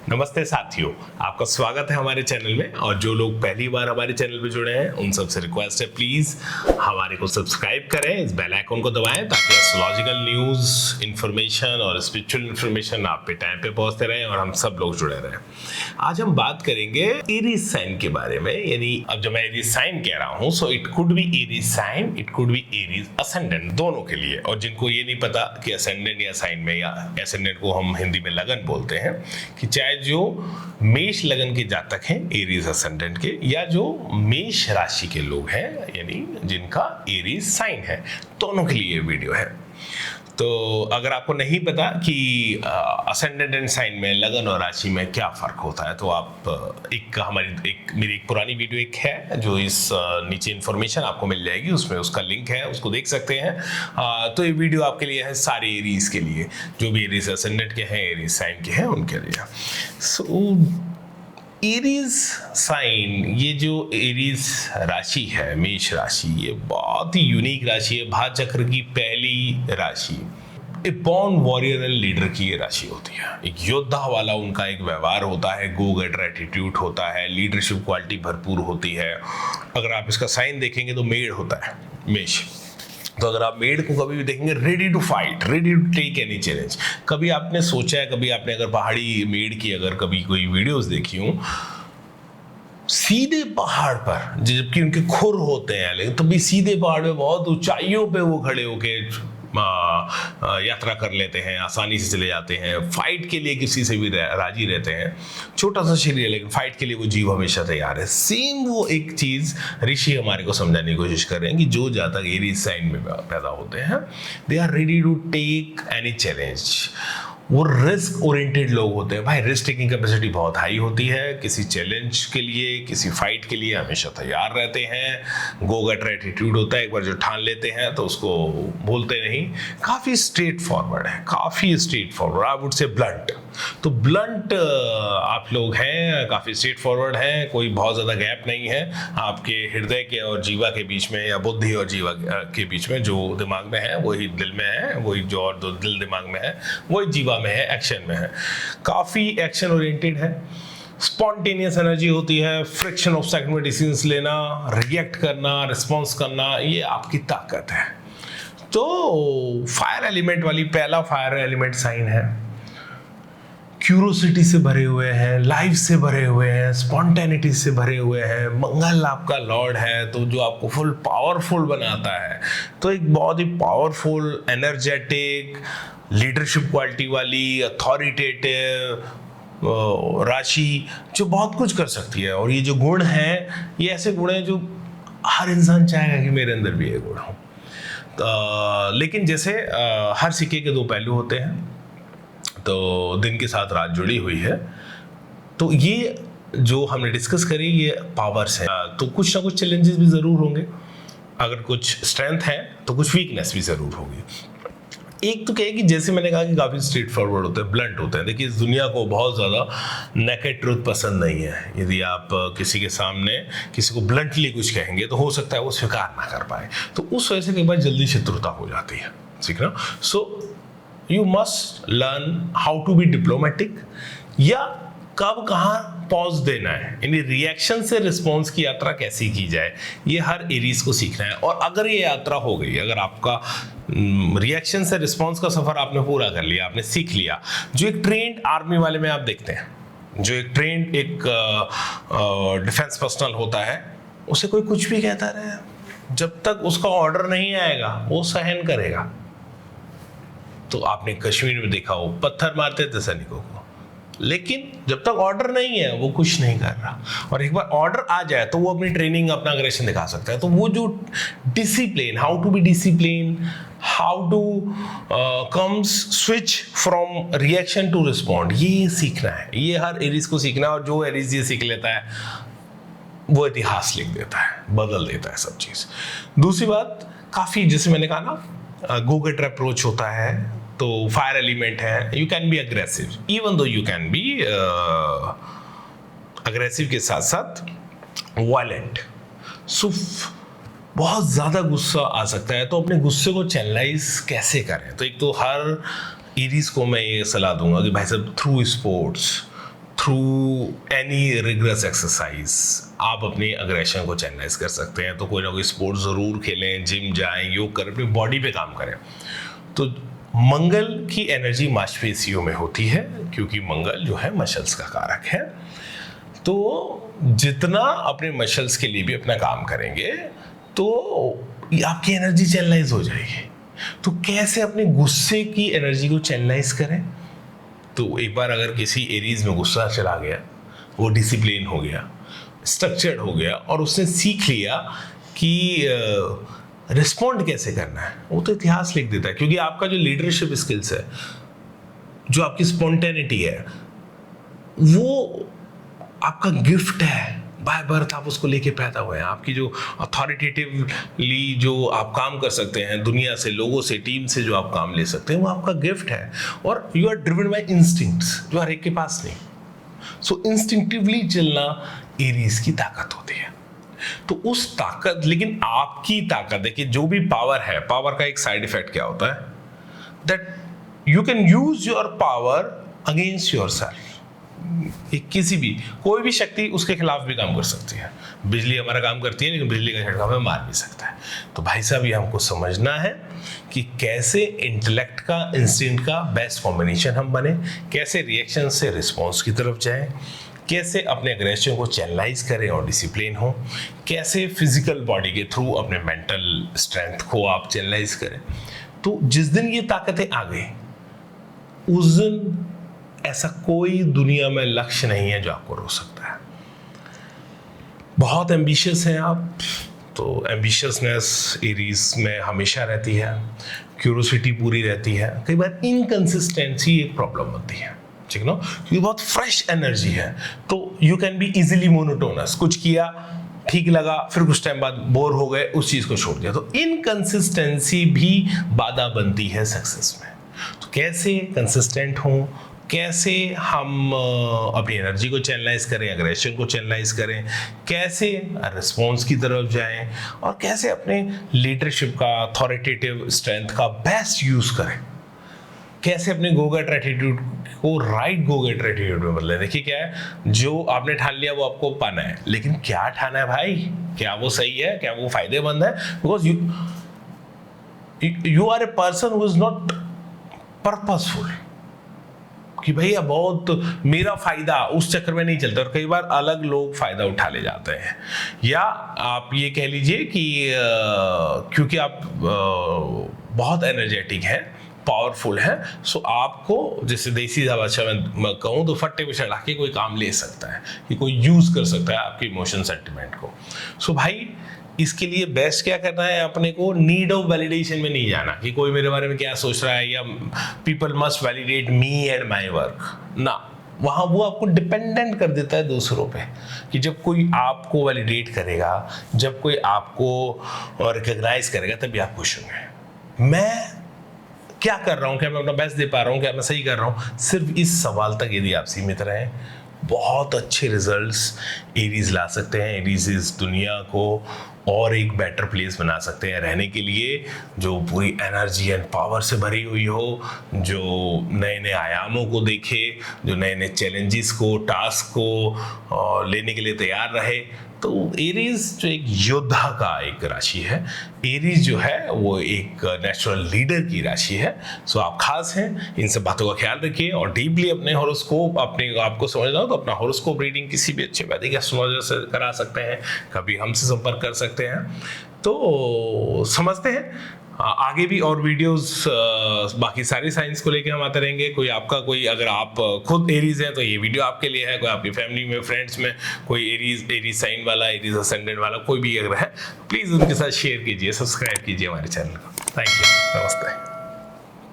नमस्ते साथियों, आपका स्वागत है हमारे चैनल में। और जो लोग पहली बार हमारे चैनल पे जुड़े हैं उन सबसे रिक्वेस्ट है, प्लीज हमारे को सब्सक्राइब करें, इस बेल आइकन को दबाएं ताकि एस्ट्रोलॉजिकल न्यूज, इंफॉर्मेशन और स्पिरिचुअल इंफॉर्मेशन आप पे टाइम पे पहुंचते रहें और हम सब लोग जुड़े रहें। आज हम बात करेंगे एरीज साइन के बारे में। यानी अब जब मैं एरीज साइन कह रहा हूं, so it could be Aries sign, it could be Aries ascendant, दोनों के लिए। और जिनको ये नहीं पता कि असेंडेंट या साइन में, या असेंडेंट को हम हिंदी में लगन बोलते हैं, कि चाहे जो मेष लगन के जातक हैं एरीज असेंडेंट के, या जो मेष राशि के लोग हैं यानी जिनका एरीज साइन है, दोनों के लिए ये वीडियो है। तो अगर आपको नहीं पता कि असेंडेंट एंड साइन में, लगन और राशि में क्या फर्क होता है, तो आप मेरी एक पुरानी वीडियो एक है जो इस नीचे इन्फॉर्मेशन आपको मिल जाएगी, उसमें उसका लिंक है, उसको देख सकते हैं। तो ये वीडियो आपके लिए है सारे एरीज के लिए, जो भी एरीज असेंडेंट के हैं, एरीज साइन के हैं, उनके लिए। एरीज साइन, ये जो एरीज राशि है, मेष राशि, ये बहुत ही यूनिक राशि है, भाग्य चक्र की पहली राशि। एक बॉर्न वॉरियर एंड लीडर की ये राशि होती है। एक योद्धा वाला उनका एक व्यवहार होता है, गो गेटर एटीट्यूड होता है, लीडरशिप क्वालिटी भरपूर होती है। अगर आप इसका साइन देखेंगे तो मेष होता है, मेष। तो अगर आप मेड को कभी भी देखेंगे, ready to fight, ready to take any challenge. कभी आपने सोचा है, कभी आपने अगर पहाड़ी मेड की अगर कभी कोई वीडियोस देखी हूं, सीधे पहाड़ पर, जबकि उनके खुर होते हैं, लेकिन तभी सीधे पहाड़ पे बहुत ऊंचाइयों पे वो खड़े होके यात्रा कर लेते हैं, आसानी से चले जाते हैं। फाइट के लिए किसी से भी राजी रहते हैं। छोटा सा शरीर है लेकिन फाइट के लिए वो जीव हमेशा तैयार है। सेम वो एक चीज ऋषि हमारे को समझाने की कोशिश कर रहे हैं कि जो जातक एरीज साइन में पैदा होते हैं, they are ready to take any challenge. वो रिस्क ओरिएंटेड लोग होते हैं। भाई, रिस्क टेकिंग कैपेसिटी बहुत हाई होती है। किसी चैलेंज के लिए, किसी फाइट के लिए हमेशा तैयार रहते हैं। गो गेटर एटीट्यूड होता है, एक बार जो ठान लेते हैं तो उसको भूलते नहीं। काफ़ी स्ट्रेट फॉरवर्ड है, काफ़ी straight forward, I would say blunt. तो ब्लंट आप लोग हैं, काफ़ी स्ट्रेट फॉरवर्ड हैं, कोई बहुत ज़्यादा गैप नहीं है आपके हृदय के और जीवा के बीच में, या बुद्धि और जीवा के बीच में। जो दिमाग में है वही दिल में है, वही जो और जो दिल दिमाग में है वही जीवा में है, एक्शन में है। काफ़ी एक्शन ओरिएंटेड है, स्पॉन्टेनियस एनर्जी होती है, फ्रिक्शन ऑफ सेकंड में डिसीजंस लेना, रिएक्ट करना, रिस्पॉन्स करना, ये आपकी ताकत है। तो फायर एलिमेंट वाली पहला फायर एलिमेंट साइन है। क्यूरोसिटी से भरे हुए हैं, लाइफ से भरे हुए हैं, स्पॉन्टेनिटी से भरे हुए हैं। मंगल आपका लॉर्ड है, तो जो आपको फुल पावरफुल बनाता है। तो एक बहुत ही पावरफुल, एनर्जेटिक, लीडरशिप क्वालिटी वाली, अथॉरिटेटिव राशि, जो बहुत कुछ कर सकती है। और ये जो गुण हैं, ये ऐसे गुण हैं जो हर इंसान चाहेगा कि मेरे अंदर भी ये गुण हो। लेकिन जैसे हर सिक्के के दो पहलू होते हैं, तो दिन के साथ रात जुड़ी हुई है। तो ये जो हमने डिस्कस करी, ये पावर्स हैं। तो कुछ ना कुछ चैलेंजेस भी ज़रूर होंगे। अगर कुछ स्ट्रेंथ है तो कुछ वीकनेस भी ज़रूर होगी। एक तो क्या है कि जैसे मैंने कहा कि काफ़ी स्ट्रेट फॉरवर्ड होते हैं, ब्लंट होते हैं। देखिए, इस दुनिया को बहुत ज़्यादा नेकेड ट्रूथ पसंद नहीं है। यदि आप किसी के सामने किसी को ब्लंटली कुछ कहेंगे तो हो सकता है वो स्वीकार ना कर पाए। तो उस वजह से कई बार जल्दी शत्रुता हो जाती है, ठीक ना। So you must learn how to be diplomatic, या कब कहाँ पॉज देना है, यानी रिएक्शन से रिस्पॉन्स की यात्रा कैसी की जाए, ये हर एरीज को सीखना है। और अगर ये यात्रा हो गई, अगर आपका रिएक्शन से रिस्पॉन्स का सफर आपने पूरा कर लिया, आपने सीख लिया, जो एक ट्रेंड आर्मी वाले में आप देखते हैं, जो एक ट्रेंड एक डिफेंस पर्सनल होता है, उसे कोई कुछ भी कहता रहे, जब तक उसका ऑर्डर नहीं आएगा वो सहन करेगा। तो आपने कश्मीर में देखा हो, पत्थर मारते थे सैनिकों को, लेकिन जब तक ऑर्डर नहीं है वो कुछ नहीं कर रहा। और एक बार ऑर्डर आ जाए तो वो अपनी ट्रेनिंग, अपना अग्रेशन दिखा सकता है। तो वो जो discipline, how to be discipline, how to comes switch from reaction to respond, ये सीखना है। ये हर एरीज को सीखना है। और जो एरीज ये सीख लेता है वो इतिहास लिख देता है, बदल देता है सब चीज़। दूसरी बात, काफ़ी जैसे मैंने कहा ना, गो गेटर अप्रोच होता है। तो फायर एलिमेंट है, you can be aggressive, even though you can be aggressive के साथ साथ वायलेंट। सो बहुत ज़्यादा गुस्सा आ सकता है। तो अपने गुस्से को चैनलाइज कैसे करें? तो एक तो हर एरीज को मैं ये सलाह दूंगा कि भाई साहब, through sports, through any rigorous exercise आप अपनी अग्रेशन को चैनलाइज कर सकते हैं। तो कोई ना कोई स्पोर्ट ज़रूर खेलें, जिम जाएं, योग करें, अपनी बॉडी पे काम करें। तो मंगल की एनर्जी मांसपेशियों में होती है, क्योंकि मंगल जो है मसल्स का कारक है। तो जितना अपने मसल्स के लिए भी अपना काम करेंगे तो आपकी एनर्जी चैनलाइज हो जाएगी। तो कैसे अपने गुस्से की एनर्जी को चैनलाइज करें? तो एक बार अगर किसी एरीज में गुस्सा चला गया, वो डिसिप्लिन हो गया, स्ट्रक्चर्ड हो गया और उसने सीख लिया कि रिस्पॉन्ड कैसे करना है, वो तो इतिहास लिख देता है। क्योंकि आपका जो लीडरशिप स्किल्स है, जो आपकी स्पॉन्टेनिटी है, वो आपका गिफ्ट है। बाय बर्थ आप उसको लेके पैदा हुए हैं। आपकी जो अथॉरिटेटिवली जो आप काम कर सकते हैं, दुनिया से, लोगों से, टीम से जो आप काम ले सकते हैं, वो आपका गिफ्ट है। और you are driven by instincts, जो हर एक के पास नहीं। सो इंस्टिंक्टिवली चलना एरीज की ताकत होती है। तो उस ताकत, लेकिन आपकी ताकत देखिए, जो भी पावर है, पावर का एक साइड इफेक्ट क्या होता है? That you can use your power against your self. किसी भी, कोई भी शक्ति उसके खिलाफ भी काम कर सकती है। बिजली हमारा काम करती है, लेकिन बिजली का झटका हमें मार भी सकता है। तो भाई साहब, ये हमको समझना है कि कैसे इंटेलेक्ट का, इंस्टिंक्ट का बेस्ट कॉम्बिनेशन हम बने, कैसे रिएक्शन से रिस्पॉन्स की तरफ जाएं, कैसे अपने एग्रेशन को चैनलाइज करें और डिसिप्लिन हो, कैसे फिजिकल बॉडी के थ्रू अपने मेंटल स्ट्रेंथ को आप चैनलाइज करें। तो जिस दिन ये ताकतें आ गई, उस दिन ऐसा कोई दुनिया में लक्ष्य नहीं है जो आपको रोक सकता है। बहुत एम्बिशियस हैं आप, तो एम्बिशियसनेस एरीज में हमेशा रहती है, क्यूरोसिटी पूरी रहती है। कई बार इनकंसिस्टेंसी एक प्रॉब्लम होती है, ठीक ना, क्योंकि बहुत फ्रेश एनर्जी है। तो you can be easily monotonous, कुछ किया, ठीक लगा, फिर कुछ टाइम बाद बोर हो गए, उस चीज को छोड़ दिया। तो इनकंसिस्टेंसी भी बाधा बनती है सक्सेस में। तो कैसे कंसिस्टेंट हों, कैसे हम अपनी एनर्जी को चैनलाइज करें, एग्रेशन को चैनलाइज करें, कैसे रिस्पॉन्स की तरफ जाएं, और कैसे अपने लीडरशिप का, अथॉरिटेटिव स्ट्रेंथ का बेस्ट यूज करें, कैसे अपने गो गेट एटीट्यूड को राइट गो गेट एटीट्यूड में बदलें। देखिए क्या है, जो आपने ठान लिया वो आपको पाना है, लेकिन क्या ठाना है भाई? क्या वो सही है? क्या वो फायदेमंद है? Because you are a person who is not purposeful कि भैया बहुत मेरा फायदा, उस चक्कर में नहीं चलता। और कई बार अलग लोग फायदा उठा ले जाते हैं, या आप ये कह लीजिए कि क्योंकि आप बहुत एनर्जेटिक हैं, पावरफुल है, सो आपको, जैसे देसी भाषा में मैं कहूँ तो फट्टे पे चढ़ा के कोई काम ले सकता है, कि कोई यूज कर सकता है आपके इमोशन सेंटिमेंट को। सो भाई, इसके लिए बेस्ट क्या करना है, अपने को नीड ऑफ वैलिडेशन में नहीं जाना कि कोई मेरे बारे में क्या सोच रहा है, या people must validate me and my work ना। वहाँ वो आपको डिपेंडेंट कर देता है दूसरों पे, कि जब कोई आपको वैलिडेट करेगा, जब कोई आपको रिकॉग्नाइज करेगा, तभी आप खुश होंगे। मैं क्या कर रहा हूँ, क्या मैं अपना बेस्ट दे पा रहा हूँ, क्या मैं सही कर रहा हूँ, सिर्फ इस सवाल तक यदि आप सीमित रहें, बहुत अच्छे रिजल्ट्स एरीज ला सकते हैं। एरीज इस दुनिया को और एक बेटर प्लेस बना सकते हैं रहने के लिए, जो पूरी एनर्जी एंड पावर से भरी हुई हो, जो नए नए आयामों को देखे, जो नए नए चैलेंजेस को, टास्क को लेने के लिए तैयार रहे। तो एरीज जो एक योद्धा का एक राशि है, एरीज जो है वो एक नेचुरल लीडर की राशि है। सो आप खास हैं, इन सब बातों का ख्याल रखिए, और डीपली अपने हॉरोस्कोप, अपने आपको समझना हो तो अपना हॉरोस्कोप रीडिंग किसी भी अच्छे वैदिक एस्ट्रोलॉजर से करा सकते हैं, कभी हमसे संपर्क कर सकते हैं। तो समझते हैं, आगे भी और वीडियोस बाकी सारी साइंस को लेके हम आते रहेंगे। कोई आपका, कोई अगर आप खुद एरीज हैं तो ये वीडियो आपके लिए है। कोई आपकी फैमिली में, फ्रेंड्स में कोई एरीज साइन वाला, एरीज असेंडेंट वाला कोई भी अगर है, प्लीज़ उनके साथ शेयर कीजिए, सब्सक्राइब कीजिए हमारे चैनल को। थैंक यू, नमस्ते।